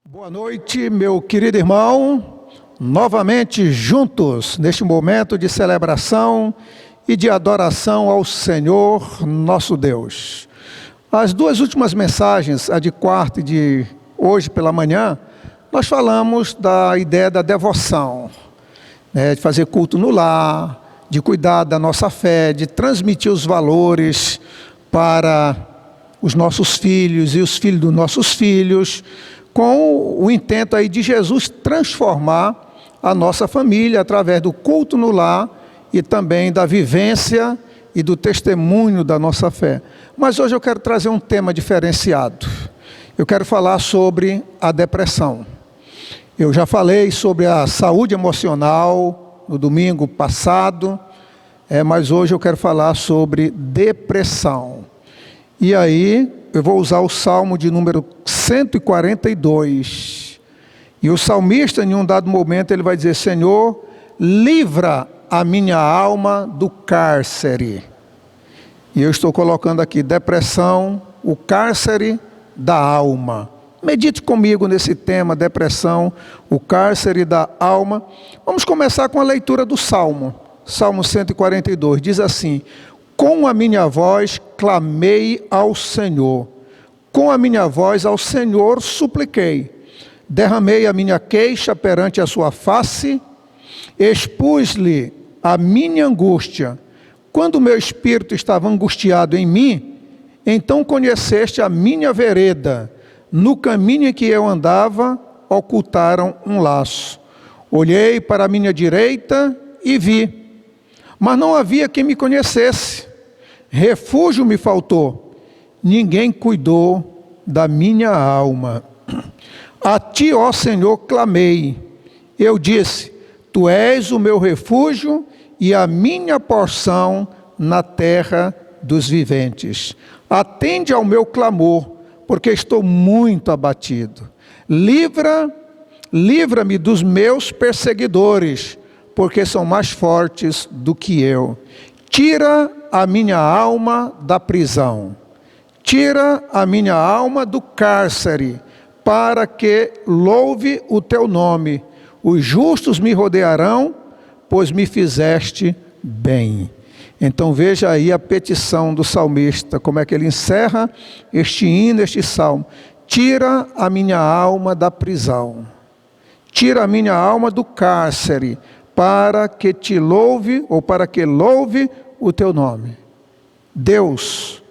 Boa noite, meu querido irmão, novamente juntos neste momento de celebração e de adoração ao Senhor nosso Deus. As duas últimas mensagens, a de quarta e de hoje pela manhã, nós falamos da ideia da devoção, de fazer culto no lar, de cuidar da nossa fé, de transmitir os valores para os nossos filhos e os filhos dos nossos filhos, com o intento aí de Jesus transformar a nossa família através do culto no lar e também da vivência e do testemunho da nossa fé. Mas hoje eu quero trazer um tema diferenciado. Eu quero falar sobre a depressão. Eu já falei sobre a saúde emocional no domingo passado, mas hoje eu quero falar sobre depressão. E aí eu vou usar o Salmo de número 142. E o salmista, em um dado momento, ele vai dizer: Senhor, livra a minha alma do cárcere. E eu estou colocando aqui, depressão, o cárcere da alma. Medite comigo nesse tema, depressão, o cárcere da alma. Vamos começar com a leitura do Salmo. Salmo 142, diz assim: com a minha voz clamei ao Senhor, com a minha voz ao Senhor supliquei. Derramei a minha queixa perante a sua face, expus-lhe a minha angústia. Quando o meu espírito estava angustiado em mim, então conheceste a minha vereda. No caminho em que eu andava, ocultaram um laço. Olhei para a minha direita e vi, mas não havia quem me conhecesse. Refúgio me faltou, ninguém cuidou da minha alma. A ti, ó Senhor, clamei. Eu disse: tu és o meu refúgio e a minha porção na terra dos viventes. Atende ao meu clamor, porque estou muito abatido. Livra-me dos meus perseguidores, porque são mais fortes do que eu. Tira a minha alma da prisão. Tira a minha alma do cárcere, para que louve o teu nome. Os justos me rodearão, pois me fizeste bem. Então veja aí a petição do salmista, como é que ele encerra este hino, este salmo. Tira a minha alma da prisão. Tira a minha alma do cárcere, para que te louve, ou para que louve o teu nome. Deus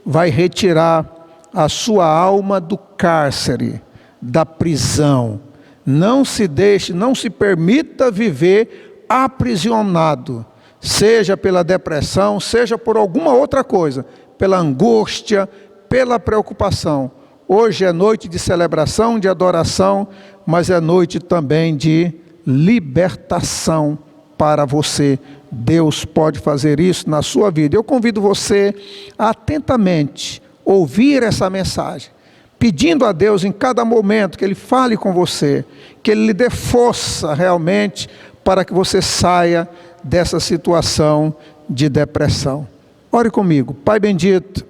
vai retirar a sua alma do cárcere, da prisão. Não se deixe, não se permita viver aprisionado, seja pela depressão, seja por alguma outra coisa, pela angústia, pela preocupação. Hoje é noite de celebração, de adoração, mas é noite também de libertação para você. Deus pode fazer isso na sua vida. Eu convido você a atentamente ouvir essa mensagem, pedindo a Deus em cada momento que Ele fale com você, que Ele lhe dê força realmente para que você saia dessa situação de depressão. Ore comigo. Pai bendito,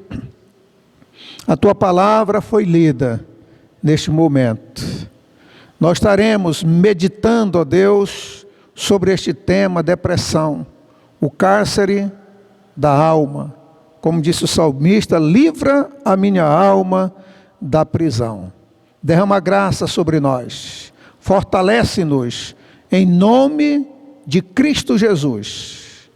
a Tua palavra foi lida neste momento. Nós estaremos meditando, ó Deus, sobre este tema, depressão, o cárcere da alma. Como disse o salmista, livra a minha alma da prisão. Derrama graça sobre nós, fortalece-nos, em nome de Cristo Jesus.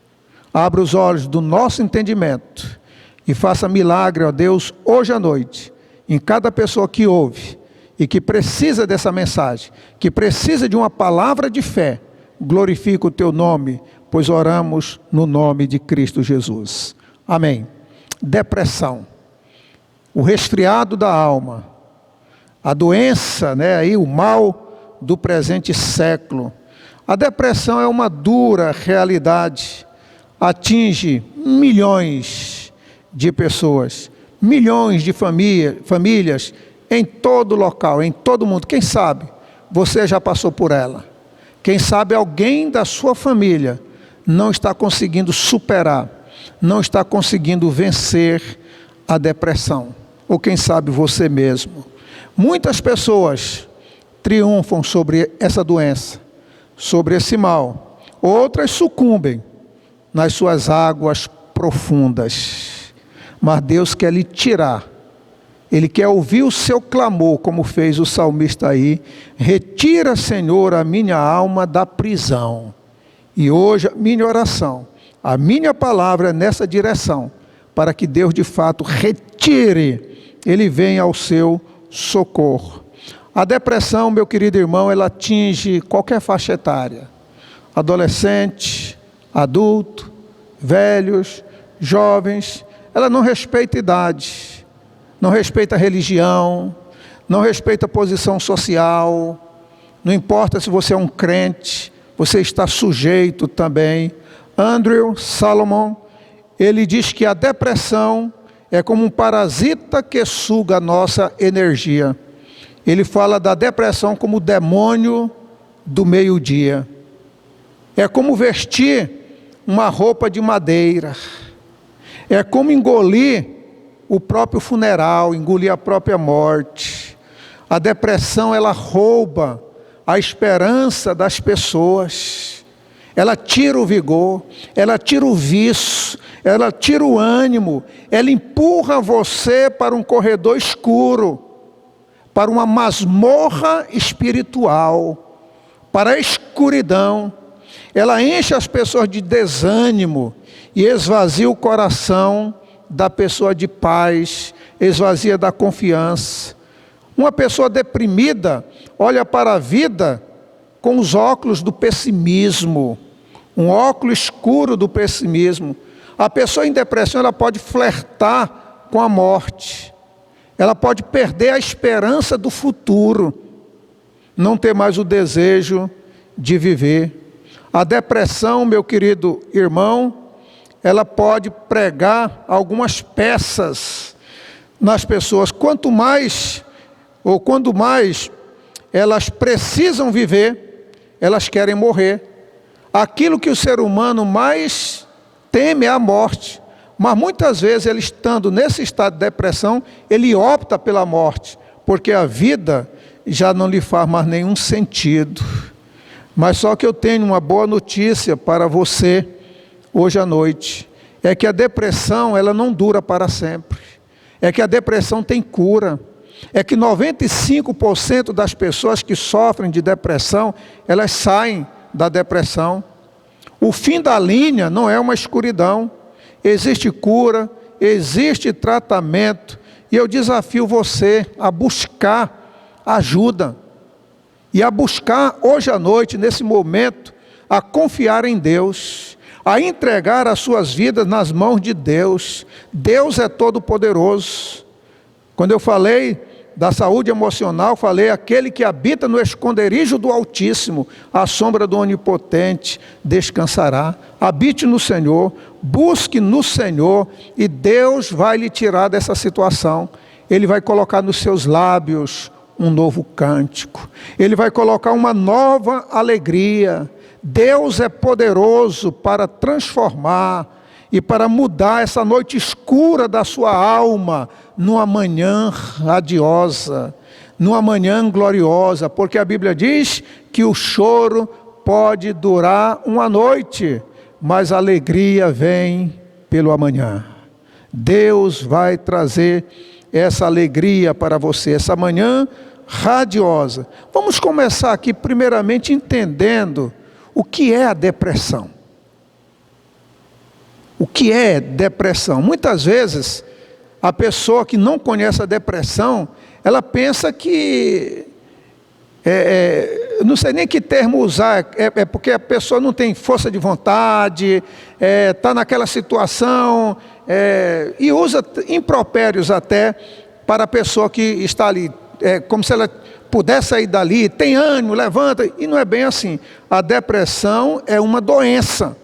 Abra os olhos do nosso entendimento e faça milagre, ó Deus, hoje à noite, em cada pessoa que ouve e que precisa dessa mensagem, que precisa de uma palavra de fé. Glorifica o teu nome, pois oramos no nome de Cristo Jesus. Amém. Depressão, o resfriado da alma, a doença, aí o mal do presente século. A depressão é uma dura realidade, atinge milhões de pessoas, milhões de famílias em todo local, em todo mundo. Quem sabe você já passou por ela? Quem sabe alguém da sua família não está conseguindo superar, não está conseguindo vencer a depressão. Ou quem sabe você mesmo. Muitas pessoas triunfam sobre essa doença, sobre esse mal. Outras sucumbem nas suas águas profundas. Mas Deus quer lhe tirar. Ele quer ouvir o seu clamor, como fez o salmista aí. Retira, Senhor, a minha alma da prisão. E hoje, a minha oração, a minha palavra é nessa direção, para que Deus de fato retire, Ele venha ao seu socorro. A depressão, meu querido irmão, ela atinge qualquer faixa etária. Adolescente, adulto, velhos, jovens. Ela não respeita idade, não respeita religião, não respeita posição social. Não importa se você é um crente, você está sujeito também. Andrew Solomon, ele diz que a depressão é como um parasita que suga a nossa energia. Ele fala da depressão como o demônio do meio-dia. É como vestir uma roupa de madeira. É como engolir o próprio funeral, engolir a própria morte. A depressão, ela rouba a esperança das pessoas. Ela tira o vigor, ela tira o vício, ela tira o ânimo, ela empurra você para um corredor escuro, para uma masmorra espiritual, para a escuridão. Ela enche as pessoas de desânimo e esvazia o coração da pessoa de paz, esvazia da confiança. Uma pessoa deprimida olha para a vida com os óculos do pessimismo, um óculos escuro do pessimismo. A pessoa em depressão, ela pode flertar com a morte, ela pode perder a esperança do futuro, não ter mais o desejo de viver. A depressão, meu querido irmão, ela pode pregar algumas peças nas pessoas. Quanto mais elas precisam viver, elas querem morrer. Aquilo que o ser humano mais teme é a morte. Mas muitas vezes ele, estando nesse estado de depressão, ele opta pela morte, porque a vida já não lhe faz mais nenhum sentido. Mas só que eu tenho uma boa notícia para você hoje à noite. É que a depressão, ela não dura para sempre. É que a depressão tem cura. É que 95% das pessoas que sofrem de depressão, elas saem da depressão. O fim da linha não é uma escuridão. Existe cura, existe tratamento. E eu desafio você a buscar ajuda. E a buscar hoje à noite, nesse momento, a confiar em Deus, a entregar as suas vidas nas mãos de Deus. Deus é todo poderoso. Quando eu falei da saúde emocional, falei: aquele que habita no esconderijo do Altíssimo, à sombra do Onipotente, descansará. Habite no Senhor, busque no Senhor, e Deus vai lhe tirar dessa situação. Ele vai colocar nos seus lábios um novo cântico. Ele vai colocar uma nova alegria. Deus é poderoso para transformar e para mudar essa noite escura da sua alma numa manhã radiosa, numa manhã gloriosa, porque a Bíblia diz que o choro pode durar uma noite, mas a alegria vem pelo amanhã. Deus vai trazer essa alegria para você, essa manhã radiosa. Vamos começar aqui primeiramente entendendo o que é a depressão. O que é depressão? Muitas vezes, a pessoa que não conhece a depressão, ela pensa que, não sei nem que termo usar, é porque a pessoa não tem força de vontade, está naquela situação, e usa impropérios até para a pessoa que está ali, como se ela pudesse sair dali, tem ânimo, levanta, e não é bem assim. A depressão é uma doença.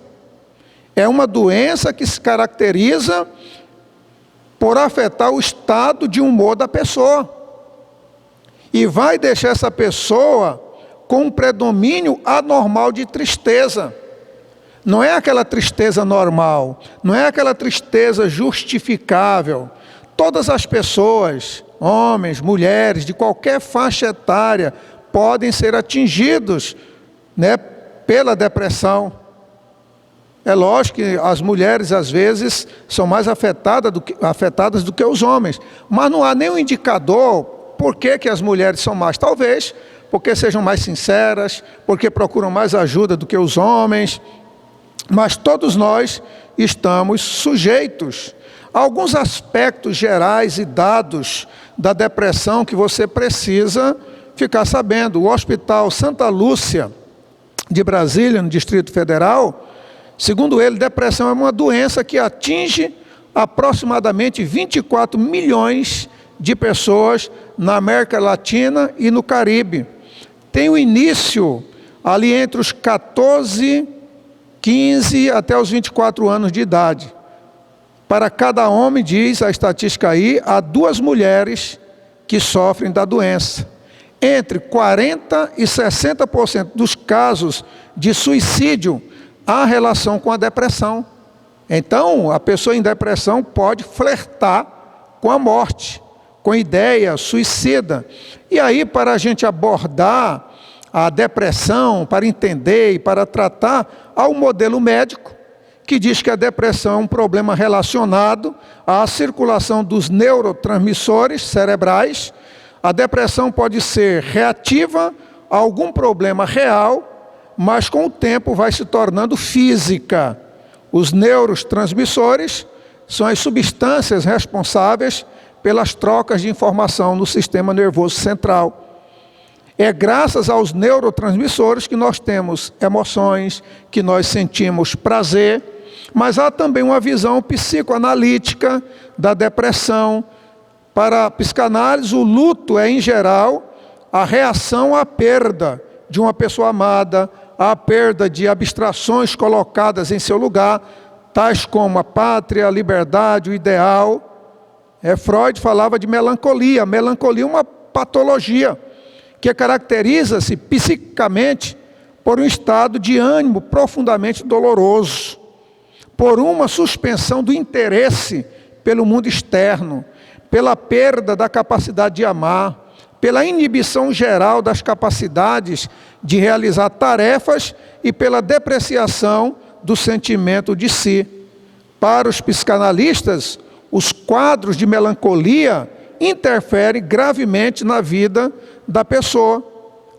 É uma doença que se caracteriza por afetar o estado de humor da pessoa. E vai deixar essa pessoa com um predomínio anormal de tristeza. Não é aquela tristeza normal, não é aquela tristeza justificável. Todas as pessoas, homens, mulheres, de qualquer faixa etária, podem ser atingidos, né, pela depressão. É lógico que as mulheres, às vezes, são mais afetadas do que os homens. Mas não há nenhum indicador por que as mulheres são mais. Talvez porque sejam mais sinceras, porque procuram mais ajuda do que os homens. Mas todos nós estamos sujeitos a alguns aspectos gerais e dados da depressão que você precisa ficar sabendo. O Hospital Santa Lúcia de Brasília, no Distrito Federal, segundo ele, depressão é uma doença que atinge aproximadamente 24 milhões de pessoas na América Latina e no Caribe. Tem o início ali entre os 14, 15 até os 24 anos de idade. Para cada homem, diz a estatística aí, há 2 mulheres que sofrem da doença. Entre 40% e 60% dos casos de suicídio há relação com a depressão. Então, a pessoa em depressão pode flertar com a morte, com ideia suicida. E aí, para a gente abordar a depressão, para entender e para tratar, há um modelo médico que diz que a depressão é um problema relacionado à circulação dos neurotransmissores cerebrais. A depressão pode ser reativa a algum problema real, mas com o tempo vai se tornando física. Os neurotransmissores são as substâncias responsáveis pelas trocas de informação no sistema nervoso central. É graças aos neurotransmissores que nós temos emoções, que nós sentimos prazer, mas há também uma visão psicoanalítica da depressão. Para a psicanálise, o luto é, em geral, a reação à perda de uma pessoa amada, à perda de abstrações colocadas em seu lugar, tais como a pátria, a liberdade, o ideal. Freud falava de melancolia. A melancolia é uma patologia que caracteriza-se psiquicamente por um estado de ânimo profundamente doloroso, por uma suspensão do interesse pelo mundo externo, pela perda da capacidade de amar, pela inibição geral das capacidades de realizar tarefas e pela depreciação do sentimento de si. Para os psicanalistas, os quadros de melancolia interferem gravemente na vida da pessoa.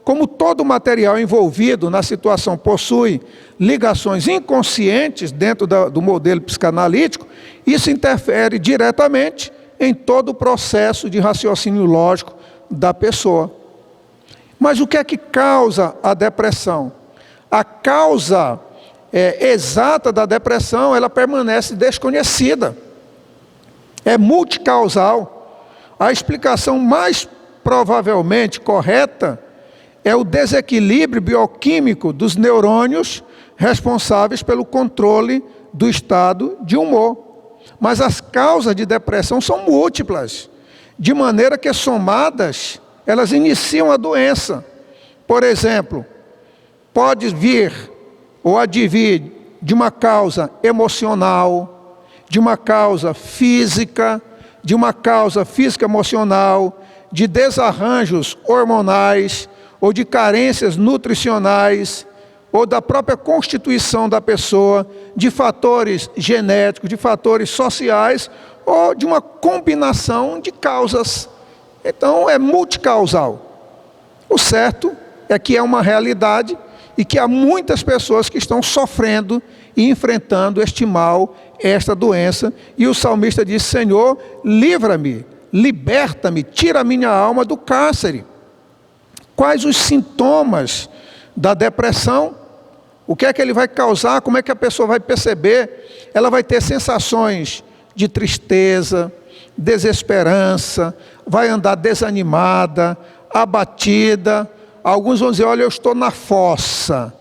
Como todo material envolvido na situação possui ligações inconscientes dentro do modelo psicanalítico, isso interfere diretamente em todo o processo de raciocínio lógico da pessoa. Mas o que é que causa a depressão? A causa exata da depressão, ela permanece desconhecida. É multicausal. A explicação mais provavelmente correta é o desequilíbrio bioquímico dos neurônios responsáveis pelo controle do estado de humor. Mas as causas de depressão são múltiplas, de maneira que somadas, elas iniciam a doença. Por exemplo, pode vir ou advir de uma causa emocional, de uma causa física, de uma causa física-emocional, de desarranjos hormonais, ou de carências nutricionais, ou da própria constituição da pessoa, de fatores genéticos, de fatores sociais, ou de uma combinação de causas. Então, é multicausal. O certo é que é uma realidade e que há muitas pessoas que estão sofrendo e enfrentando este mal, esta doença. E o salmista diz: Senhor, livra-me, liberta-me, tira a minha alma do cárcere. Quais os sintomas da depressão? O que é que ele vai causar? Como é que a pessoa vai perceber? Ela vai ter sensações de tristeza, desesperança, vai andar desanimada, abatida. Alguns vão dizer: olha, eu estou na fossa,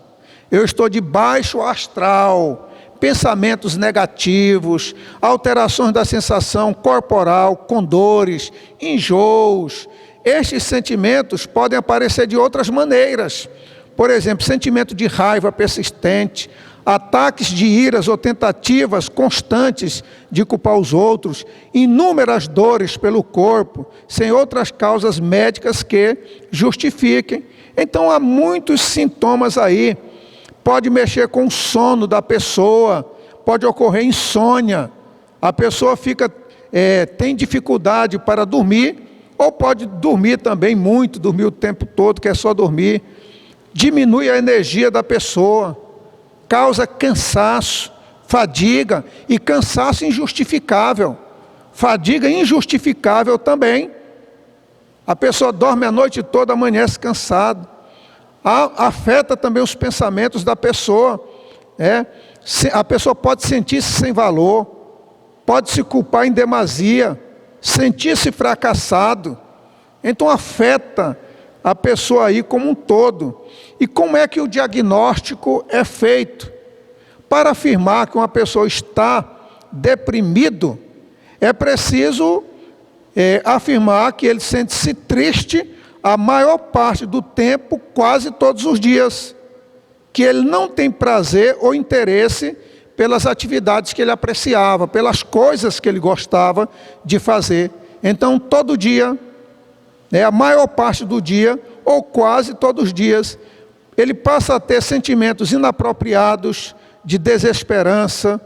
eu estou de baixo astral, pensamentos negativos, alterações da sensação corporal, com dores, enjoos. Estes sentimentos podem aparecer de outras maneiras. Por exemplo, sentimento de raiva persistente, ataques de iras ou tentativas constantes de culpar os outros, inúmeras dores pelo corpo, sem outras causas médicas que justifiquem. Então há muitos sintomas aí. Pode mexer com o sono da pessoa, pode ocorrer insônia, a pessoa tem dificuldade para dormir, ou pode dormir também muito, dormir o tempo todo, quer só dormir. Diminui a energia da pessoa, causa cansaço, fadiga e cansaço injustificável. Fadiga injustificável também. A pessoa dorme a noite toda, amanhece cansado. Afeta também os pensamentos da pessoa. A pessoa pode sentir-se sem valor, pode se culpar em demasia, sentir-se fracassado. Então afeta a pessoa aí como um todo. E como é que o diagnóstico é feito? Para afirmar que uma pessoa está deprimido, é preciso afirmar que ele sente-se triste a maior parte do tempo, quase todos os dias, que ele não tem prazer ou interesse pelas atividades que ele apreciava, pelas coisas que ele gostava de fazer. Então, todo dia, a maior parte do dia, ou quase todos os dias, ele passa a ter sentimentos inapropriados, de desesperança,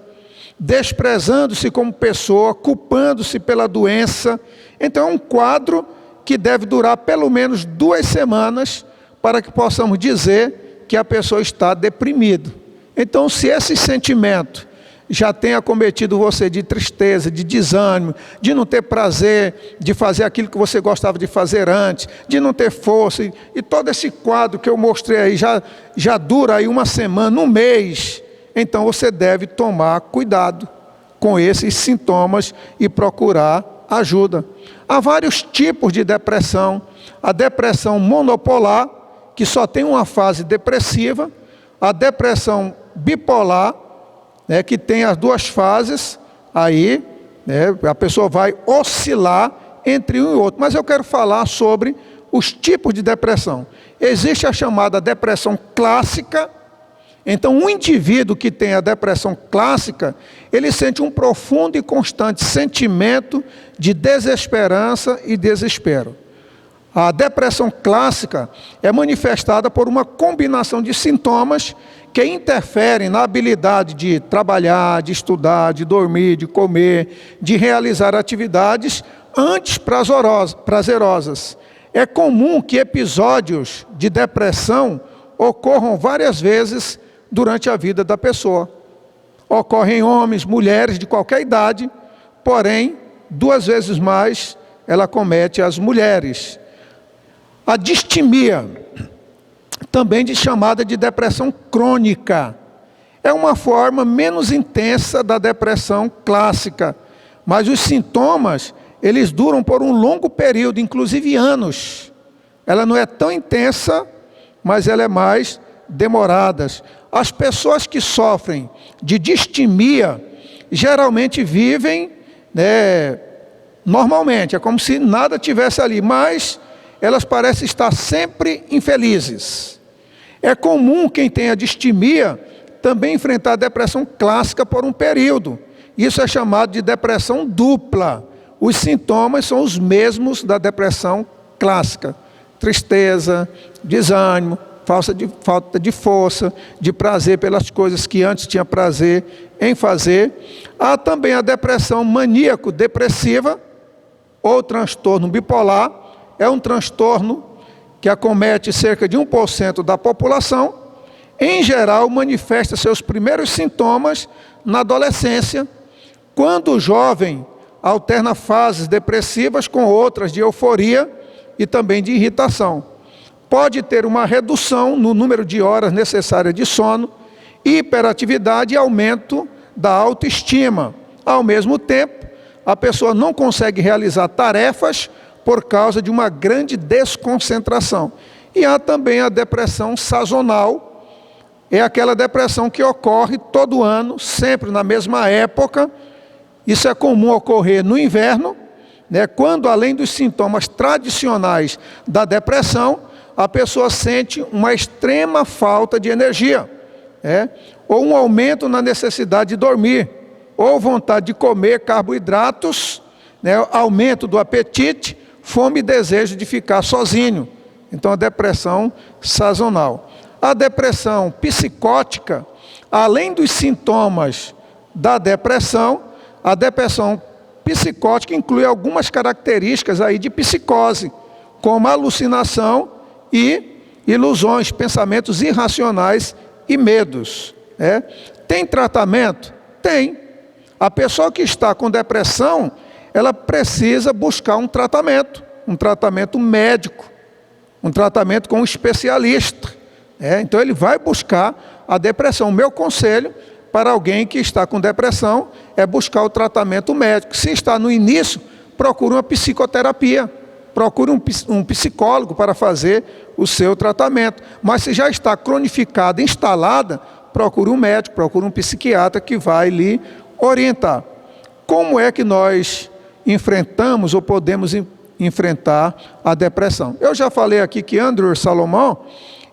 desprezando-se como pessoa, culpando-se pela doença. Então, é um quadro que deve durar pelo menos 2 semanas para que possamos dizer que a pessoa está deprimida. Então, se esse sentimento já tem acometido você de tristeza, de desânimo, de não ter prazer de fazer aquilo que você gostava de fazer antes, de não ter força, e todo esse quadro que eu mostrei aí já dura aí 1 semana, 1 mês, então você deve tomar cuidado com esses sintomas e procurar ajuda. Há vários tipos de depressão. A depressão monopolar, que só tem uma fase depressiva, a depressão bipolar, que tem as 2 fases, aí a pessoa vai oscilar entre um e outro. Mas eu quero falar sobre os tipos de depressão. Existe a chamada depressão clássica. Então, um indivíduo que tem a depressão clássica, ele sente um profundo e constante sentimento de desesperança e desespero. A depressão clássica é manifestada por uma combinação de sintomas que interferem na habilidade de trabalhar, de estudar, de dormir, de comer, de realizar atividades antes prazerosas. É comum que episódios de depressão ocorram várias vezes durante a vida da pessoa. Ocorrem em homens, mulheres de qualquer idade, porém, 2 vezes mais ela comete as mulheres. A distimia, também chamada de depressão crônica, é uma forma menos intensa da depressão clássica, mas os sintomas, eles duram por um longo período, inclusive anos. Ela não é tão intensa, mas ela é mais demorada. As pessoas que sofrem de distimia, geralmente vivem normalmente, é como se nada tivesse ali, mas elas parecem estar sempre infelizes. É comum quem tem a distimia também enfrentar a depressão clássica por um período. Isso é chamado de depressão dupla. Os sintomas são os mesmos da depressão clássica: tristeza, desânimo, falta de força, de prazer pelas coisas que antes tinha prazer em fazer. Há também a depressão maníaco-depressiva, ou transtorno bipolar. É um transtorno que acomete cerca de 1% da população. Em geral, manifesta seus primeiros sintomas na adolescência, quando o jovem alterna fases depressivas com outras de euforia e também de irritação. Pode ter uma redução no número de horas necessárias de sono, hiperatividade e aumento da autoestima. Ao mesmo tempo, a pessoa não consegue realizar tarefas por causa de uma grande desconcentração. E há também a depressão sazonal. É aquela depressão que ocorre todo ano, sempre na mesma época. Isso é comum ocorrer no inverno, quando, além dos sintomas tradicionais da depressão, a pessoa sente uma extrema falta de energia, ou um aumento na necessidade de dormir, ou vontade de comer carboidratos, aumento do apetite, fome e desejo de ficar sozinho. Então a depressão sazonal. A depressão psicótica, além dos sintomas da depressão, a depressão psicótica inclui algumas características aí de psicose, como alucinação e ilusões, pensamentos irracionais e medos. Tem tratamento? Tem. A pessoa que está com depressão, ela precisa buscar um tratamento médico, um tratamento com um especialista. Então ele vai buscar a depressão. O meu conselho para alguém que está com depressão é buscar o tratamento médico. Se está no início, procure uma psicoterapia, procure um psicólogo para fazer o seu tratamento. Mas se já está cronificada, instalada, procure um médico, procure um psiquiatra que vai lhe orientar. Como é que nós enfrentamos ou podemos enfrentar a depressão? Eu já falei aqui que Andrew Salomão,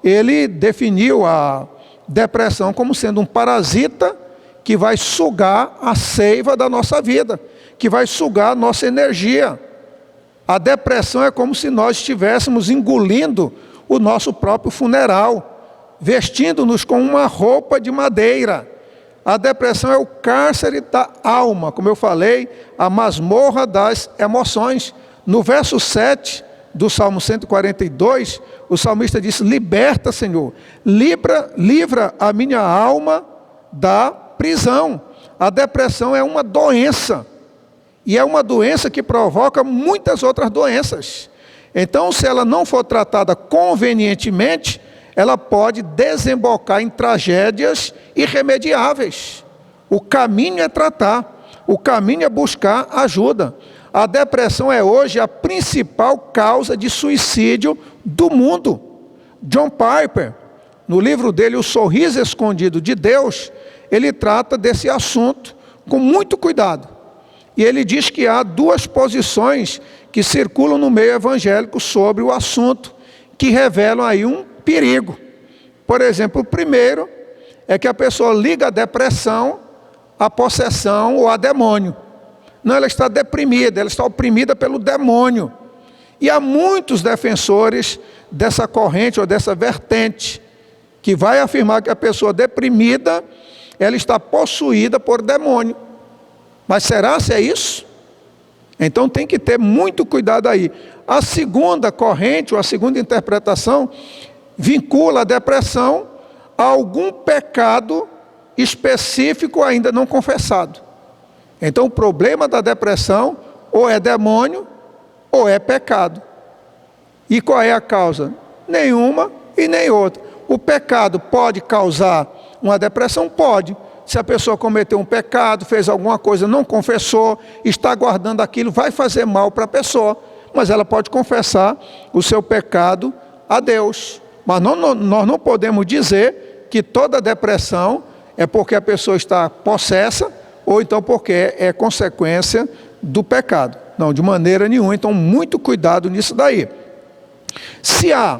ele definiu a depressão como sendo um parasita que vai sugar a seiva da nossa vida, que vai sugar a nossa energia. A depressão é como se nós estivéssemos engolindo o nosso próprio funeral, vestindo-nos com uma roupa de madeira. A depressão é o cárcere da alma, como eu falei, a masmorra das emoções. No verso 7 do Salmo 142, o salmista diz: liberta, Senhor, livra a minha alma da prisão. A depressão é uma doença, e é uma doença que provoca muitas outras doenças. Então, se ela não for tratada convenientemente, ela pode desembocar em tragédias irremediáveis. O caminho é tratar, o caminho é buscar ajuda. A depressão é hoje a principal causa de suicídio do mundo. John Piper, no livro dele, O Sorriso Escondido de Deus, ele trata desse assunto com muito cuidado. E ele diz que há duas posições que circulam no meio evangélico sobre o assunto, que revelam aí um perigo. Por exemplo, o primeiro é que a pessoa liga a depressão à possessão ou a demônio. Não, ela está deprimida, ela está oprimida pelo demônio. E há muitos defensores dessa corrente ou dessa vertente, que vai afirmar que a pessoa deprimida, ela está possuída por demônio. Mas será se é isso? Então tem que ter muito cuidado aí. A segunda corrente, ou a segunda interpretação, vincula a depressão a algum pecado específico ainda não confessado. Então o problema da depressão ou é demônio ou é pecado. E qual é a causa? Nenhuma e nem outra. O pecado pode causar uma depressão? Pode. Se a pessoa cometeu um pecado, fez alguma coisa, não confessou, está guardando aquilo, vai fazer mal para a pessoa. Mas ela pode confessar o seu pecado a Deus. Mas nós não podemos dizer que toda depressão é porque a pessoa está possessa, ou então porque é consequência do pecado. Não, de maneira nenhuma. Então, muito cuidado nisso daí. Se há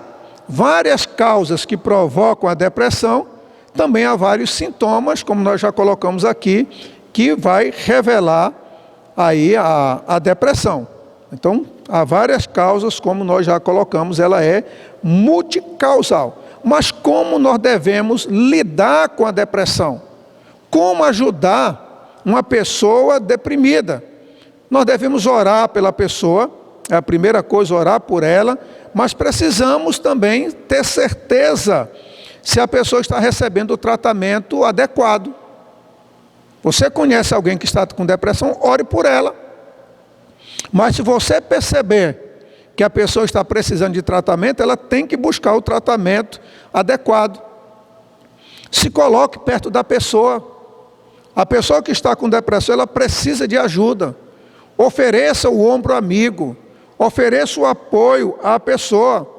várias causas que provocam a depressão, também há vários sintomas, como nós já colocamos aqui, que vai revelar aí a depressão. Então, há várias causas, como nós já colocamos, ela é multicausal. Mas como nós devemos lidar com a depressão? Como ajudar uma pessoa deprimida? Nós devemos orar pela pessoa, é a primeira coisa, orar por ela, mas precisamos também ter certeza se a pessoa está recebendo o tratamento adequado. Você conhece alguém que está com depressão, ore por ela. Mas se você perceber que a pessoa está precisando de tratamento, ela tem que buscar o tratamento adequado. Se coloque perto da pessoa. A pessoa que está com depressão, ela precisa de ajuda. Ofereça o ombro amigo. Ofereça o apoio à pessoa.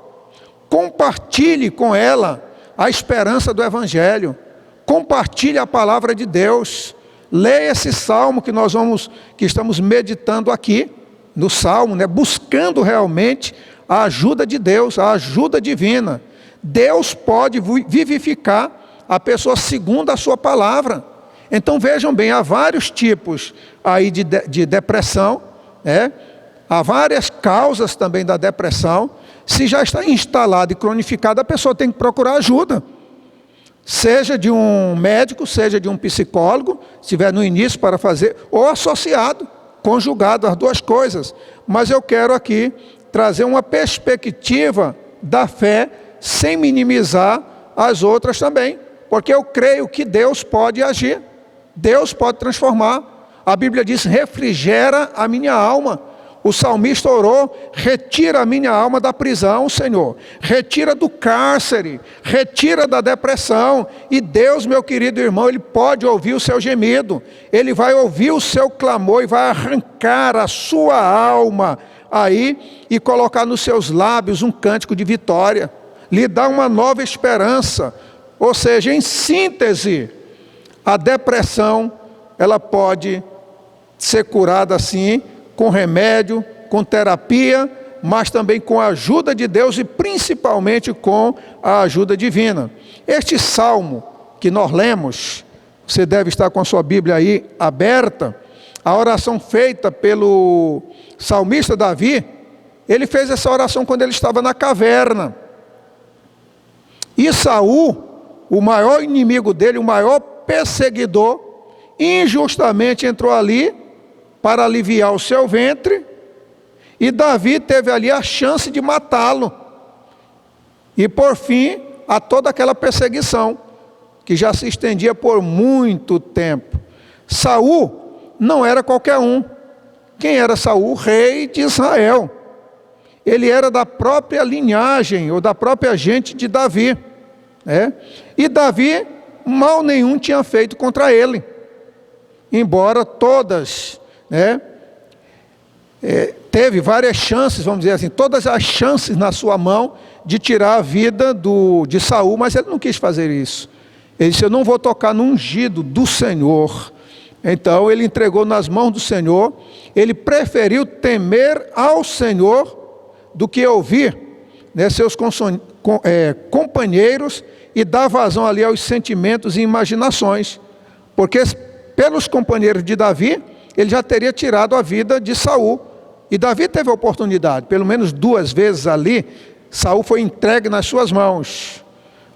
Compartilhe com ela a esperança do Evangelho. Compartilhe a palavra de Deus. Leia esse salmo que estamos meditando aqui, no salmo, buscando realmente a ajuda de Deus, a ajuda divina. Deus pode vivificar a pessoa segundo a sua palavra. Então vejam bem, há vários tipos aí de depressão, há várias causas também da depressão, Se já está instalado e cronificado, a pessoa tem que procurar ajuda. Seja de um médico, seja de um psicólogo, se estiver no início para fazer, ou associado, conjugado, as duas coisas. Mas eu quero aqui trazer uma perspectiva da fé, sem minimizar as outras também. Porque eu creio que Deus pode agir, Deus pode transformar. A Bíblia diz, refrigera a minha alma. O salmista orou, retira a minha alma da prisão, Senhor. Retira do cárcere, retira da depressão. E Deus, meu querido irmão, Ele pode ouvir o seu gemido. Ele vai ouvir o seu clamor e vai arrancar a sua alma aí e colocar nos seus lábios um cântico de vitória. Lhe dá uma nova esperança. Ou seja, em síntese, a depressão, ela pode ser curada assim, com remédio, com terapia, mas também com a ajuda de Deus e principalmente com a ajuda divina. Este salmo que nós lemos, você deve estar com a sua Bíblia aí aberta, a oração feita pelo salmista Davi, ele fez essa oração quando ele estava na caverna. E Saul, o maior inimigo dele, o maior perseguidor, injustamente entrou ali para aliviar o seu ventre, e Davi teve ali a chance de matá-lo. E por fim, a toda aquela perseguição, que já se estendia por muito tempo. Saul não era qualquer um. Quem era Saul? Rei de Israel. Ele era da própria linhagem, ou da própria gente de Davi. E Davi, mal nenhum tinha feito contra ele. Embora todas... teve várias chances, vamos dizer assim, todas as chances na sua mão de tirar a vida de Saul, mas ele não quis fazer isso. Ele disse, eu não vou tocar no ungido do Senhor. Então ele entregou nas mãos do Senhor, ele preferiu temer ao Senhor do que ouvir seus companheiros e dar vazão ali aos sentimentos e imaginações, porque pelos companheiros de Davi, ele já teria tirado a vida de Saul. E Davi teve a oportunidade, pelo menos 2 vezes ali, Saul foi entregue nas suas mãos.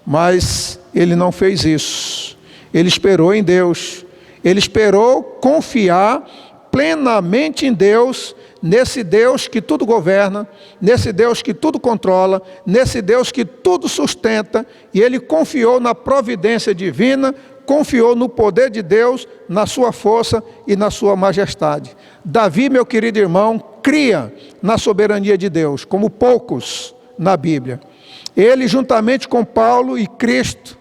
Mas ele não fez isso. Ele esperou em Deus. Ele esperou confiar plenamente em Deus, nesse Deus que tudo governa, nesse Deus que tudo controla, nesse Deus que tudo sustenta. E ele confiou na providência divina, confiou no poder de Deus, na sua força e na sua majestade. Davi, meu querido irmão, cria na soberania de Deus, como poucos na Bíblia. Ele, juntamente com Paulo e Cristo,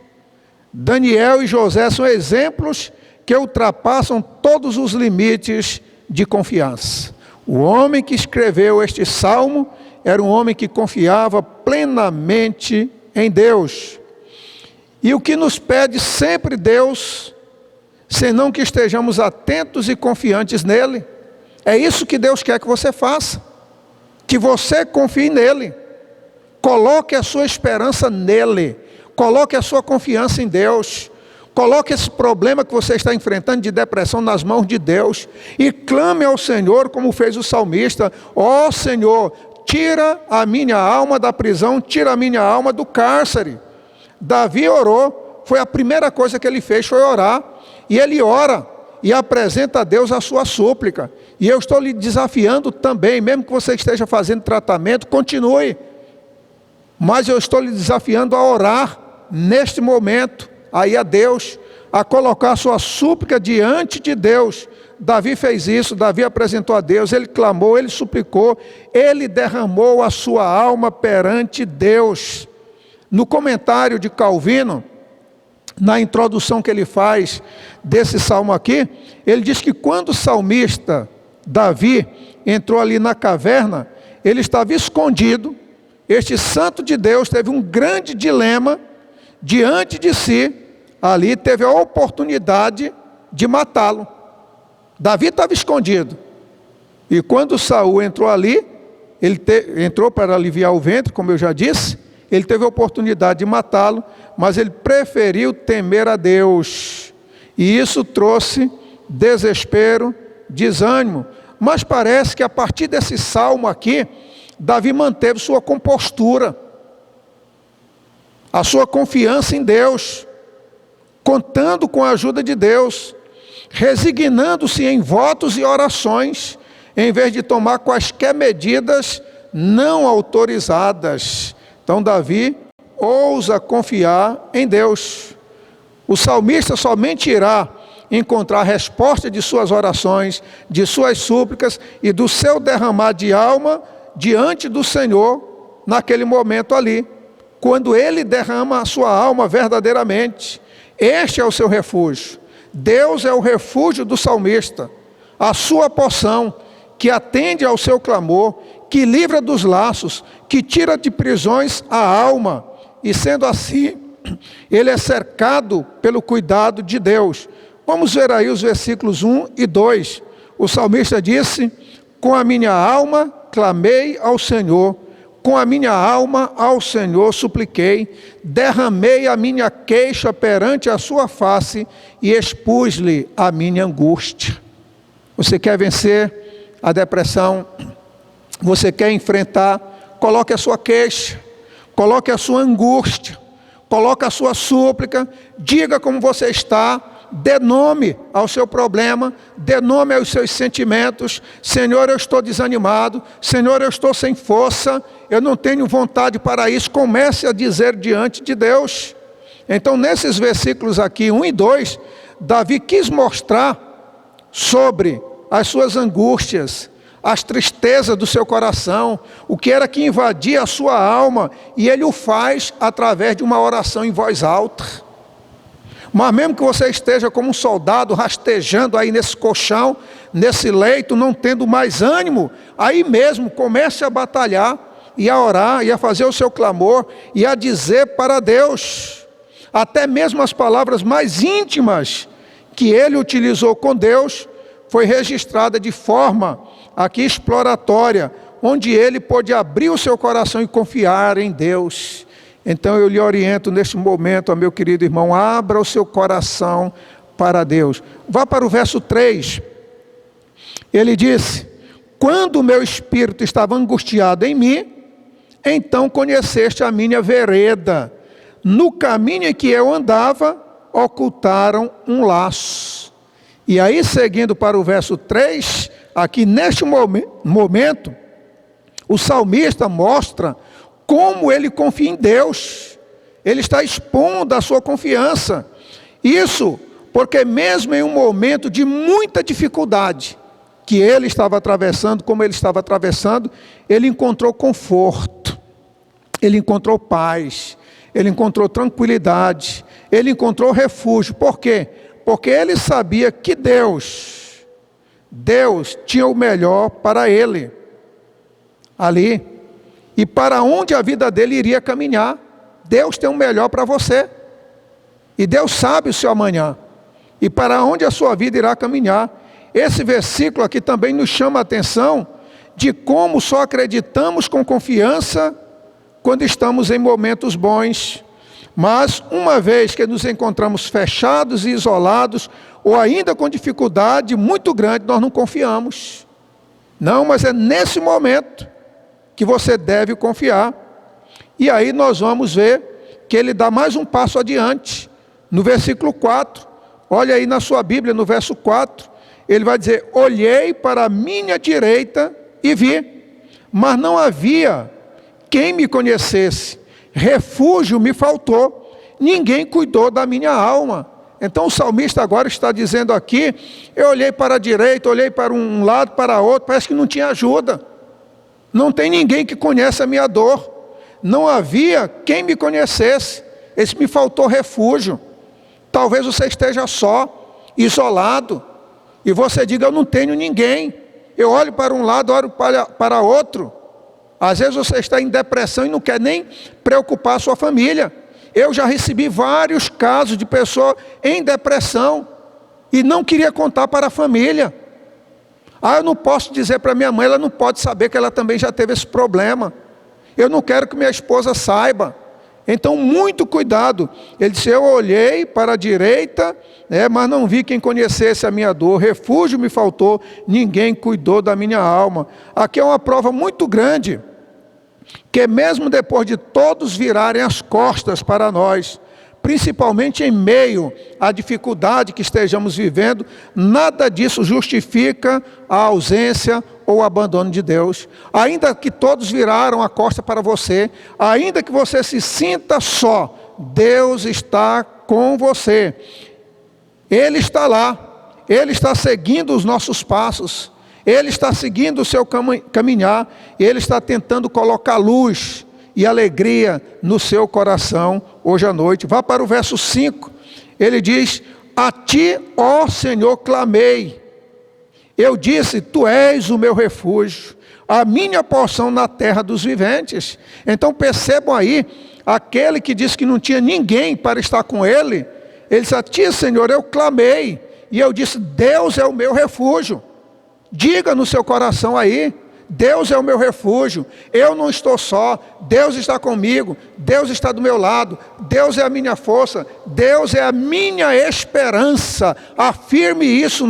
Daniel e José, são exemplos que ultrapassam todos os limites de confiança. O homem que escreveu este salmo era um homem que confiava plenamente em Deus. E o que nos pede sempre Deus, senão que estejamos atentos e confiantes nele. É isso que Deus quer que você faça. Que você confie nele. Coloque a sua esperança nele. Coloque a sua confiança em Deus. Coloque esse problema que você está enfrentando de depressão nas mãos de Deus. E clame ao Senhor como fez o salmista. Ó Senhor, tira a minha alma da prisão, tira a minha alma do cárcere. Davi orou, foi a primeira coisa que ele fez, foi orar. E ele ora e apresenta a Deus a sua súplica. E eu estou lhe desafiando também, mesmo que você esteja fazendo tratamento, continue. Mas eu estou lhe desafiando a orar neste momento, aí a Deus, a colocar a sua súplica diante de Deus. Davi fez isso, Davi apresentou a Deus, ele clamou, ele suplicou, ele derramou a sua alma perante Deus. No comentário de Calvino, na introdução que ele faz desse salmo aqui, ele diz que quando o salmista Davi entrou ali na caverna, ele estava escondido. Este santo de Deus teve um grande dilema diante de si, ali teve a oportunidade de matá-lo. Davi estava escondido. E quando Saul entrou ali, ele entrou para aliviar o ventre, como eu já disse, ele teve a oportunidade de matá-lo, mas ele preferiu temer a Deus. E isso trouxe desespero, desânimo. Mas parece que a partir desse salmo aqui, Davi manteve sua compostura, a sua confiança em Deus, contando com a ajuda de Deus, resignando-se em votos e orações, em vez de tomar quaisquer medidas não autorizadas. Então Davi ousa confiar em Deus. O salmista somente irá encontrar a resposta de suas orações, de suas súplicas e do seu derramar de alma diante do Senhor, naquele momento ali, quando ele derrama a sua alma verdadeiramente. Este é o seu refúgio. Deus é o refúgio do salmista, a sua porção, que atende ao seu clamor, que livra dos laços, que tira de prisões a alma, e sendo assim, ele é cercado pelo cuidado de Deus. Vamos ver aí os versículos 1 e 2. O salmista disse: com a minha alma clamei ao Senhor, com a minha alma ao Senhor supliquei, derramei a minha queixa perante a sua face e expus-lhe a minha angústia. Você quer vencer a depressão? Você quer enfrentar? Coloque a sua queixa, coloque a sua angústia, coloque a sua súplica, diga como você está, dê nome ao seu problema, dê nome aos seus sentimentos. Senhor, eu estou desanimado, Senhor, eu estou sem força, eu não tenho vontade para isso. Comece a dizer diante de Deus. Então, nesses versículos aqui, 1 e 2, Davi quis mostrar sobre as suas angústias, as tristezas do seu coração, o que era que invadia a sua alma, e ele o faz através de uma oração em voz alta. Mas mesmo que você esteja como um soldado rastejando aí nesse colchão, nesse leito, não tendo mais ânimo, aí mesmo comece a batalhar e a orar e a fazer o seu clamor e a dizer para Deus, até mesmo as palavras mais íntimas que ele utilizou com Deus, foi registrada de forma aqui exploratória, onde ele pôde abrir o seu coração e confiar em Deus. Então eu lhe oriento neste momento, meu querido irmão, abra o seu coração para Deus. Vá para o verso 3. Ele disse: quando o meu espírito estava angustiado em mim, então conheceste a minha vereda. No caminho em que eu andava, ocultaram um laço. E aí, seguindo para o verso 3, aqui neste momento, o salmista mostra como ele confia em Deus. Ele está expondo a sua confiança. Isso porque mesmo em um momento de muita dificuldade que ele estava atravessando, como ele estava atravessando, ele encontrou conforto, ele encontrou paz, ele encontrou tranquilidade, ele encontrou refúgio. Por quê? Porque ele sabia que Deus tinha o melhor para ele ali. E para onde a vida dele iria caminhar. Deus tem o melhor para você. E Deus sabe o seu amanhã. E para onde a sua vida irá caminhar. Esse versículo aqui também nos chama a atenção de como só acreditamos com confiança quando estamos em momentos bons. Mas uma vez que nos encontramos fechados e isolados, ou ainda com dificuldade muito grande, nós não confiamos. Não, mas é nesse momento que você deve confiar. E aí nós vamos ver que ele dá mais um passo adiante. No versículo 4, olha aí na sua Bíblia, no verso 4, ele vai dizer: olhei para a minha direita e vi, mas não havia quem me conhecesse. Refúgio me faltou, ninguém cuidou da minha alma. Então o salmista agora está dizendo aqui: eu olhei para a direita, olhei para um lado, para outro, parece que não tinha ajuda. Não tem ninguém que conhece a minha dor. Não havia quem me conhecesse. Esse me faltou refúgio. Talvez você esteja só, isolado, e você diga: eu não tenho ninguém. Eu olho para um lado, olho para outro. Às vezes você está em depressão e não quer nem preocupar a sua família. Eu já recebi vários casos de pessoa em depressão e não queria contar para a família. Eu não posso dizer para minha mãe, ela não pode saber que ela também já teve esse problema. Eu não quero que minha esposa saiba. Então, muito cuidado. Ele disse: eu olhei para a direita, mas não vi quem conhecesse a minha dor. Refúgio me faltou, ninguém cuidou da minha alma. Aqui é uma prova muito grande que mesmo depois de todos virarem as costas para nós, principalmente em meio à dificuldade que estejamos vivendo, nada disso justifica a ausência ou o abandono de Deus. Ainda que todos viraram a costa para você, ainda que você se sinta só, Deus está com você. Ele está lá, Ele está seguindo os nossos passos, Ele está seguindo o seu caminhar, Ele está tentando colocar luz e alegria no seu coração hoje à noite. Vá para o verso 5, ele diz: a ti, ó Senhor, clamei. Eu disse, tu és o meu refúgio, a minha porção na terra dos viventes. Então percebam aí, aquele que disse que não tinha ninguém para estar com ele, ele disse: a ti, Senhor, eu clamei, e eu disse, Deus é o meu refúgio. Diga no seu coração aí: Deus é o meu refúgio, eu não estou só, Deus está comigo, Deus está do meu lado, Deus é a minha força, Deus é a minha esperança. Afirme isso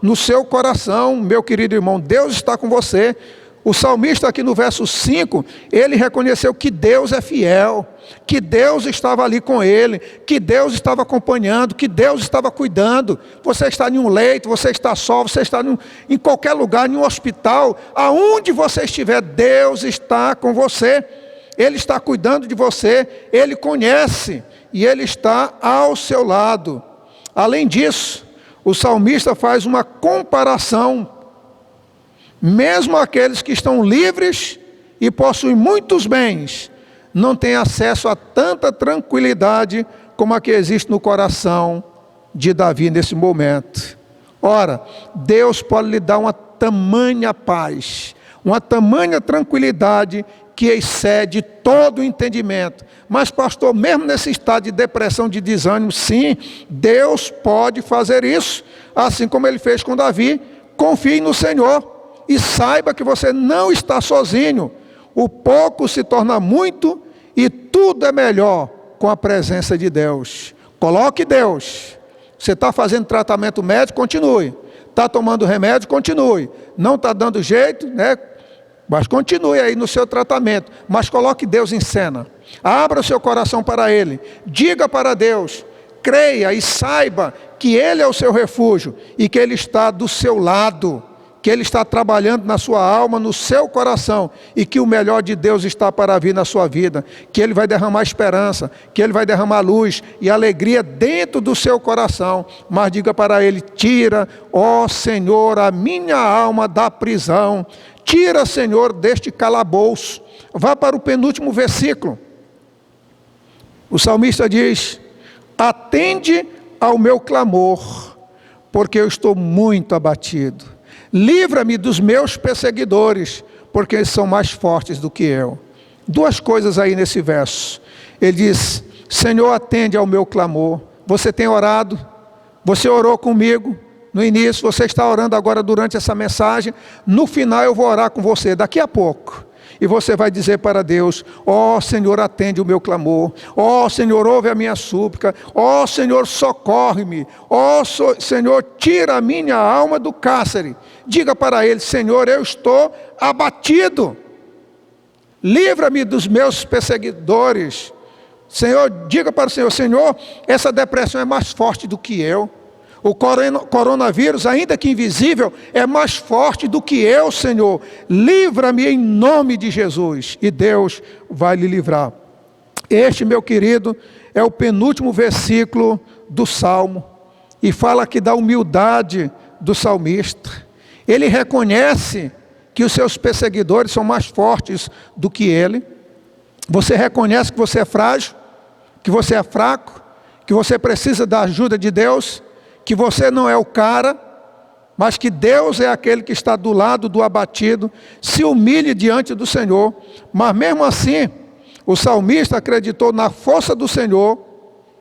no seu coração, meu querido irmão. Deus está com você. O salmista aqui no verso 5, ele reconheceu que Deus é fiel, que Deus estava ali com ele, que Deus estava acompanhando, que Deus estava cuidando. Você está em um leito, você está só, você está em qualquer lugar, em um hospital, aonde você estiver, Deus está com você. Ele está cuidando de você, Ele conhece e Ele está ao seu lado. Além disso, o salmista faz uma comparação. Mesmo aqueles que estão livres e possuem muitos bens, não têm acesso a tanta tranquilidade como a que existe no coração de Davi nesse momento. Ora, Deus pode lhe dar uma tamanha paz, uma tamanha tranquilidade que excede todo o entendimento. Mas pastor, mesmo nesse estado de depressão, de desânimo, sim, Deus pode fazer isso, assim como Ele fez com Davi. Confie no Senhor. E saiba que você não está sozinho. O pouco se torna muito e tudo é melhor com a presença de Deus. Coloque Deus. Você está fazendo tratamento médico? Continue. Está tomando remédio? Continue. Não está dando jeito, né? Mas continue aí no seu tratamento. Mas coloque Deus em cena. Abra o seu coração para Ele. Diga para Deus. Creia e saiba que Ele é o seu refúgio e que Ele está do seu lado, que Ele está trabalhando na sua alma, no seu coração, e que o melhor de Deus está para vir na sua vida, que Ele vai derramar esperança, que Ele vai derramar luz e alegria dentro do seu coração. Mas diga para Ele: tira, ó Senhor, a minha alma da prisão, tira, Senhor, deste calabouço. Vá para o penúltimo versículo. O salmista diz: atende ao meu clamor, porque eu estou muito abatido. Livra-me dos meus perseguidores, porque eles são mais fortes do que eu. Duas coisas aí nesse verso. Ele diz: Senhor, atende ao meu clamor. Você tem orado? Você orou comigo no início, você está orando agora durante essa mensagem. No final eu vou orar com você, daqui a pouco. E você vai dizer para Deus: ó Senhor, atende o meu clamor. Ó Senhor, ouve a minha súplica. Ó Senhor, socorre-me. Ó Senhor, tira a minha alma do cárcere. Diga para Ele: Senhor, eu estou abatido. Livra-me dos meus perseguidores. Senhor, diga para o Senhor: Senhor, essa depressão é mais forte do que eu. O coronavírus, ainda que invisível, é mais forte do que eu, Senhor. Livra-me em nome de Jesus. E Deus vai lhe livrar. Este, meu querido, é o penúltimo versículo do Salmo. E fala aqui da humildade do salmista. Ele reconhece que os seus perseguidores são mais fortes do que ele. Você reconhece que você é frágil, que você é fraco, que você precisa da ajuda de Deus, que você não é o cara, mas que Deus é aquele que está do lado do abatido. Se humilhe diante do Senhor. Mas mesmo assim, o salmista acreditou na força do Senhor,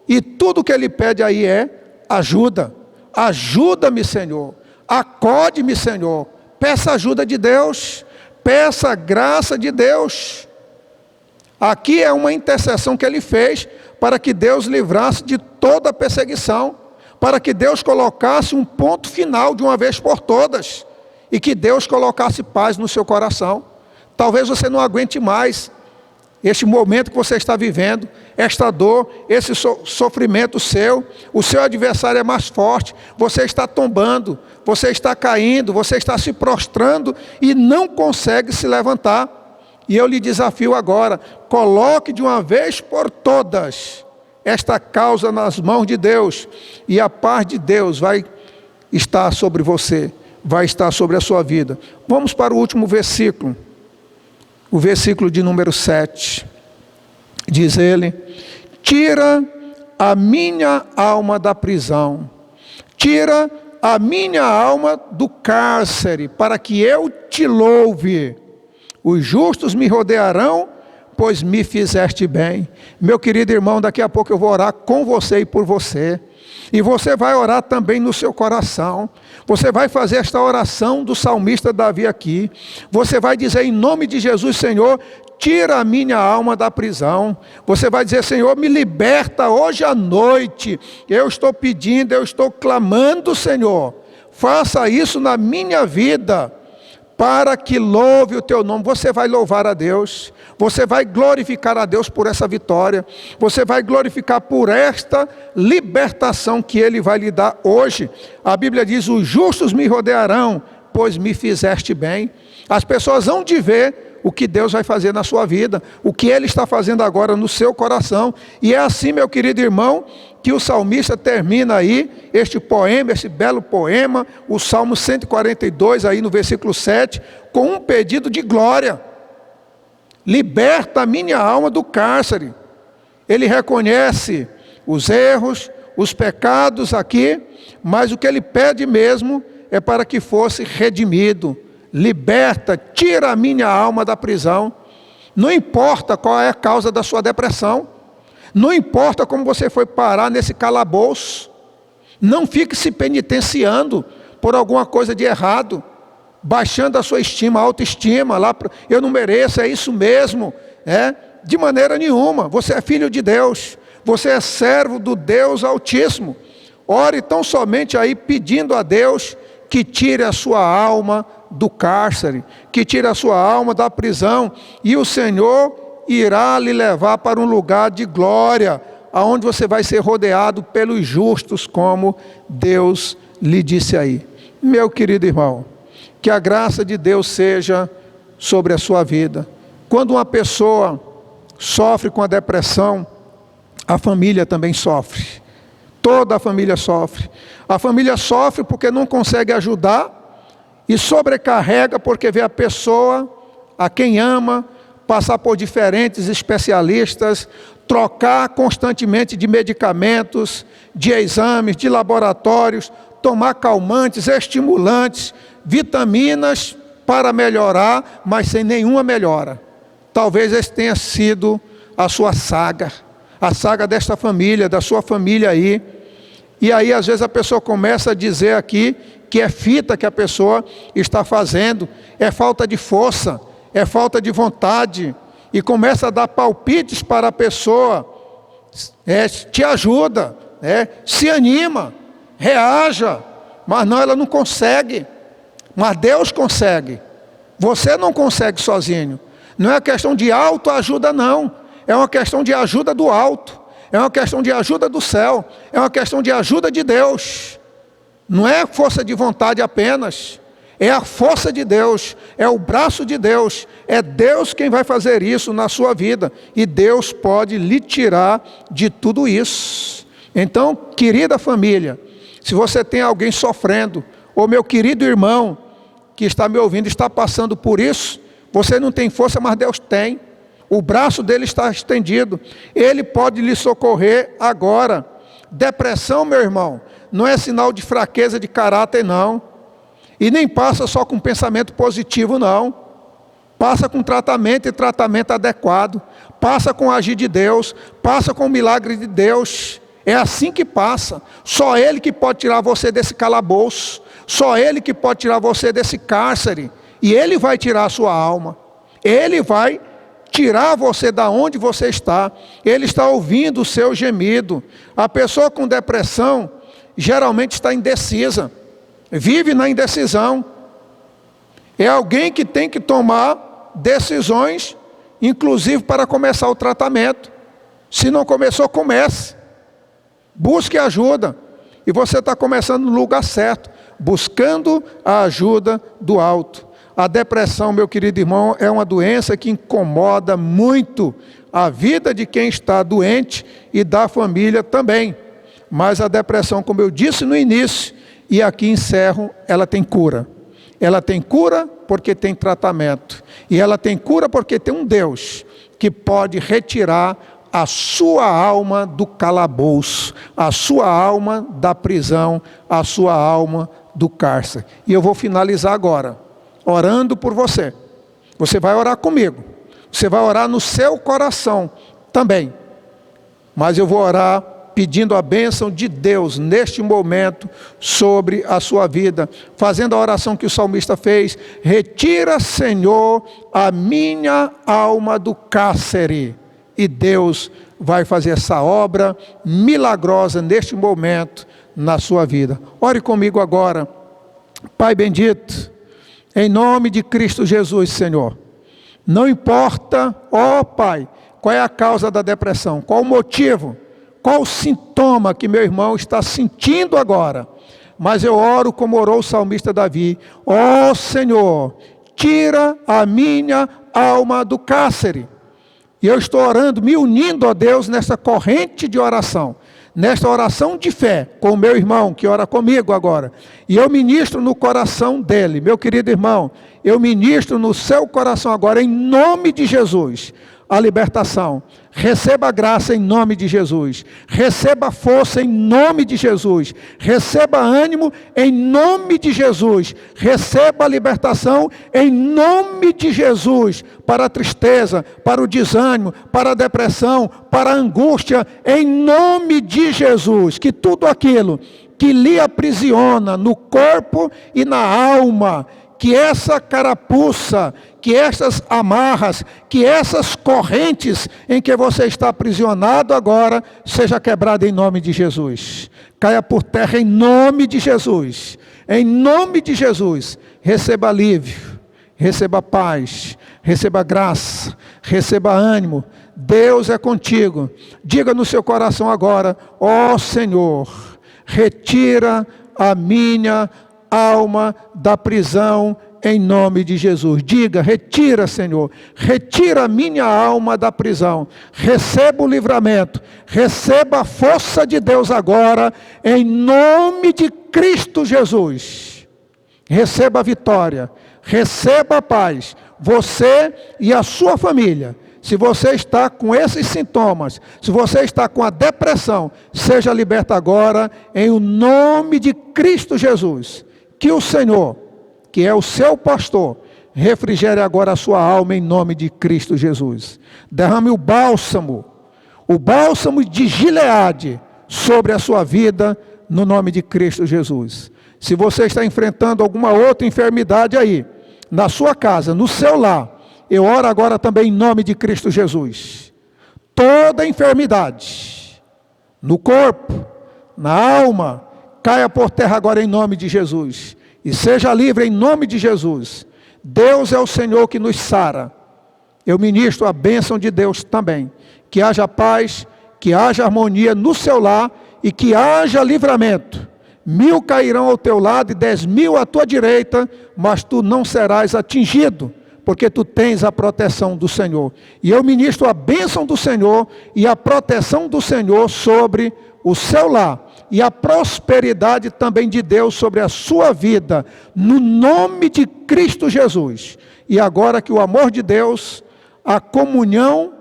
e tudo que ele pede aí é ajuda. Ajuda-me, Senhor. Acode-me, Senhor. Peça ajuda de Deus. Peça a graça de Deus. Aqui é uma intercessão que ele fez para que Deus livrasse de toda a perseguição, para que Deus colocasse um ponto final de uma vez por todas, e que Deus colocasse paz no seu coração. Talvez você não aguente mais este momento que você está vivendo, esta dor, esse sofrimento seu. O seu adversário é mais forte, você está tombando, você está caindo, você está se prostrando e não consegue se levantar. E eu lhe desafio agora, coloque de uma vez por todas esta causa nas mãos de Deus, e a paz de Deus vai estar sobre você, vai estar sobre a sua vida. Vamos para o último versículo, o versículo de número 7. Diz ele: tira a minha alma da prisão, tira a minha alma do cárcere, para que eu te louve. Os justos me rodearão, pois me fizeste bem. Meu querido irmão, daqui a pouco eu vou orar com você e por você. E você vai orar também no seu coração. Você vai fazer esta oração do salmista Davi aqui. Você vai dizer em nome de Jesus: Senhor, tira a minha alma da prisão. Você vai dizer: Senhor, me liberta hoje à noite. Eu estou pedindo, eu estou clamando, Senhor. Faça isso na minha vida, para que louve o teu nome. Você vai louvar a Deus, você vai glorificar a Deus por essa vitória, você vai glorificar por esta libertação que Ele vai lhe dar hoje. A Bíblia diz: os justos me rodearão, pois me fizeste bem. As pessoas vão te ver o que Deus vai fazer na sua vida, o que Ele está fazendo agora no seu coração. E é assim, meu querido irmão, que o salmista termina aí este poema, esse belo poema, o Salmo 142, aí no versículo 7, com um pedido de glória: liberta a minha alma do cárcere. Ele reconhece os erros, os pecados aqui, mas o que ele pede mesmo é para que fosse redimido. Liberta, tira a minha alma da prisão. Não importa qual é a causa da sua depressão, não importa como você foi parar nesse calabouço, não fique se penitenciando por alguma coisa de errado, baixando a sua estima, a autoestima, eu não mereço, é isso mesmo, de maneira nenhuma. Você é filho de Deus, você é servo do Deus Altíssimo. Ore tão somente aí pedindo a Deus que tire a sua alma do cárcere, que tire a sua alma da prisão, e o Senhor irá lhe levar para um lugar de glória, aonde você vai ser rodeado pelos justos, como Deus lhe disse aí. Meu querido irmão, que a graça de Deus seja sobre a sua vida. Quando uma pessoa sofre com a depressão, a família também sofre. Toda a família sofre. A família sofre porque não consegue ajudar, e sobrecarrega porque vê a pessoa, a quem ama, passar por diferentes especialistas, trocar constantemente de medicamentos, de exames, de laboratórios, tomar calmantes, estimulantes, vitaminas para melhorar, mas sem nenhuma melhora. Talvez esse tenha sido a sua saga, a saga desta família, da sua família aí. E aí às vezes a pessoa começa a dizer aqui que é fita que a pessoa está fazendo, é falta de força, é falta de vontade, e começa a dar palpites para a pessoa: te ajuda, se anima, reaja. Mas não, ela não consegue. Mas Deus consegue. Você não consegue sozinho. Não é questão de autoajuda, não. É uma questão de ajuda do alto. É uma questão de ajuda do céu. É uma questão de ajuda de Deus. Não é força de vontade apenas. É a força de Deus, é o braço de Deus, é Deus quem vai fazer isso na sua vida, e Deus pode lhe tirar de tudo isso. Então, querida família, se você tem alguém sofrendo, ou meu querido irmão que está me ouvindo está passando por isso, você não tem força, mas Deus tem. O braço dele está estendido, Ele pode lhe socorrer agora. Depressão, meu irmão, não é sinal de fraqueza de caráter, não. E nem passa só com pensamento positivo, não. Passa com tratamento, e tratamento adequado. Passa com o agir de Deus. Passa com o milagre de Deus. É assim que passa. Só Ele que pode tirar você desse calabouço. Só Ele que pode tirar você desse cárcere. E Ele vai tirar a sua alma. Ele vai tirar você da onde você está. Ele está ouvindo o seu gemido. A pessoa com depressão geralmente está indecisa. Vive na indecisão. É alguém que tem que tomar decisões, inclusive para começar o tratamento. Se não começou, comece. Busque ajuda. E você está começando no lugar certo, buscando a ajuda do alto. A depressão, meu querido irmão, é uma doença que incomoda muito a vida de quem está doente e da família também. Mas a depressão, como eu disse no início, e aqui encerro, ela tem cura. Ela tem cura porque tem tratamento. E ela tem cura porque tem um Deus que pode retirar a sua alma do calabouço, a sua alma da prisão, a sua alma do cárcere. E eu vou finalizar agora, orando por você. Você vai orar comigo. Você vai orar no seu coração também. Mas eu vou orar pedindo a bênção de Deus neste momento sobre a sua vida, fazendo a oração que o salmista fez: retira, Senhor, a minha alma do cárcere. E Deus vai fazer essa obra milagrosa neste momento na sua vida. Ore comigo agora. Pai bendito, em nome de Cristo Jesus, Senhor, não importa, ó Pai, qual é a causa da depressão, qual o motivo, qual o sintoma que meu irmão está sentindo agora, mas eu oro como orou o salmista Davi: ó Senhor, tira a minha alma do cárcere. E eu estou orando, me unindo a Deus nessa corrente de oração, nesta oração de fé, com o meu irmão que ora comigo agora. E eu ministro no coração dele, meu querido irmão, eu ministro no seu coração agora, em nome de Jesus, a libertação. Receba a graça em nome de Jesus. Receba força em nome de Jesus. Receba ânimo em nome de Jesus. Receba a libertação em nome de Jesus. Para a tristeza, para o desânimo, para a depressão, para a angústia, em nome de Jesus. Que tudo aquilo que lhe aprisiona no corpo e na alma, que essa carapuça, que essas amarras, que essas correntes em que você está aprisionado agora, seja quebrada em nome de Jesus. Caia por terra em nome de Jesus. Em nome de Jesus, receba alívio, receba paz, receba graça, receba ânimo. Deus é contigo. Diga no seu coração agora: ó Senhor, retira a minha alma da prisão em nome de Jesus. Diga: retira, Senhor, retira a minha alma da prisão. Receba o livramento, receba a força de Deus agora, em nome de Cristo Jesus. Receba a vitória, receba a paz, você e a sua família. Se você está com esses sintomas, se você está com a depressão, seja liberta agora, em o nome de Cristo Jesus. Que o Senhor, que é o seu pastor, refrigere agora a sua alma em nome de Cristo Jesus. Derrame o bálsamo de Gileade sobre a sua vida, no nome de Cristo Jesus. Se você está enfrentando alguma outra enfermidade aí, na sua casa, no seu lar, eu oro agora também em nome de Cristo Jesus. Toda enfermidade, no corpo, na alma, caia por terra agora em nome de Jesus. E seja livre em nome de Jesus. Deus é o Senhor que nos sara. Eu ministro a bênção de Deus também. Que haja paz, que haja harmonia no seu lar e que haja livramento. 1000 cairão ao teu lado e 10.000 à tua direita, mas tu não serás atingido, porque tu tens a proteção do Senhor. E eu ministro a bênção do Senhor e a proteção do Senhor sobre o seu lar. E a prosperidade também de Deus sobre a sua vida, no nome de Cristo Jesus. E agora que o amor de Deus, a comunhão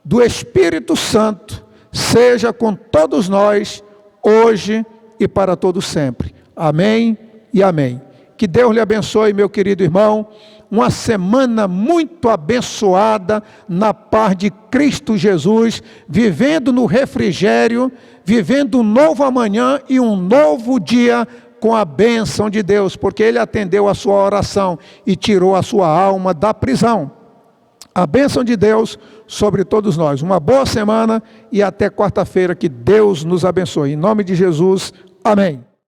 do Espírito Santo, seja com todos nós, hoje e para todo sempre. Amém e amém. Que Deus lhe abençoe, meu querido irmão. Uma semana muito abençoada na paz de Cristo Jesus, vivendo no refrigério, vivendo um novo amanhã e um novo dia com a bênção de Deus, porque Ele atendeu a sua oração e tirou a sua alma da prisão. A bênção de Deus sobre todos nós. Uma boa semana e até quarta-feira, que Deus nos abençoe. Em nome de Jesus, amém.